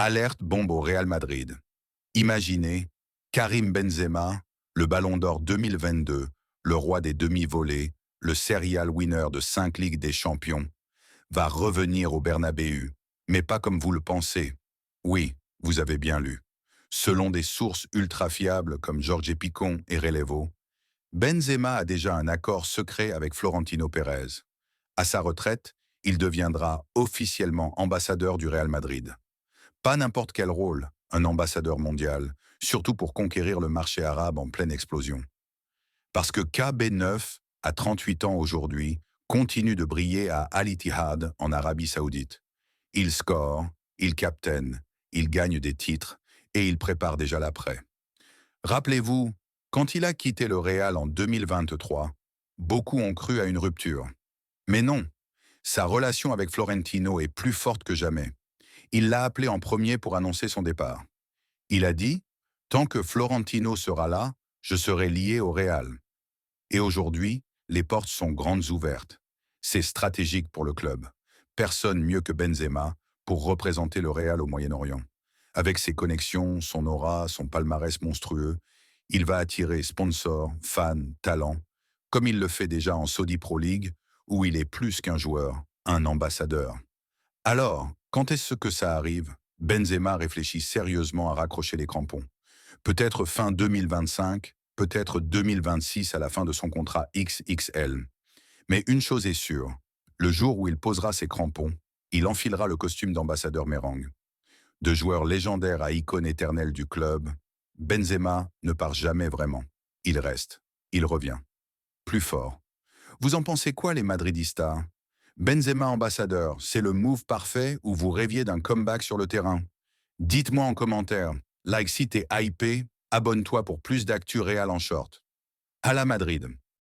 Alerte bombe au Real Madrid. Imaginez, Karim Benzema, le Ballon d'Or 2022, le roi des demi-volées, le serial winner de 5 Ligues des Champions, va revenir au Bernabéu, mais pas comme vous le pensez. Oui, vous avez bien lu. Selon des sources ultra fiables comme Jorge Picon et Relevo, Benzema a déjà un accord secret avec Florentino Pérez. À sa retraite, il deviendra officiellement ambassadeur du Real Madrid. Pas n'importe quel rôle, un ambassadeur mondial, surtout pour conquérir le marché arabe en pleine explosion. Parce que KB9, à 38 ans aujourd'hui, continue de briller à Al Ittihad en Arabie Saoudite. Il score, il captaine, il gagne des titres et il prépare déjà l'après. Rappelez-vous, quand il a quitté le Real en 2023, beaucoup ont cru à une rupture. Mais non, sa relation avec Florentino est plus forte que jamais. Il l'a appelé en premier pour annoncer son départ. Il a dit « Tant que Florentino sera là, je serai lié au Real ». Et aujourd'hui, les portes sont grandes ouvertes. C'est stratégique pour le club. Personne mieux que Benzema pour représenter le Real au Moyen-Orient. Avec ses connexions, son aura, son palmarès monstrueux, il va attirer sponsors, fans, talents, comme il le fait déjà en Saudi Pro League, où il est plus qu'un joueur, un ambassadeur. Alors, quand est-ce que ça arrive? Benzema réfléchit sérieusement à raccrocher les crampons. Peut-être fin 2025, peut-être 2026 à la fin de son contrat XXL. Mais une chose est sûre, le jour où il posera ses crampons, il enfilera le costume d'ambassadeur mérengue. De joueur légendaire à icône éternelle du club, Benzema ne part jamais vraiment. Il reste, il revient, plus fort. Vous en pensez quoi les Madridistas? Benzema ambassadeur, c'est le move parfait ou vous rêviez d'un comeback sur le terrain? Dites-moi en commentaire. Like si t'es hypé, abonne-toi pour plus d'actu réel en short. À la Madrid.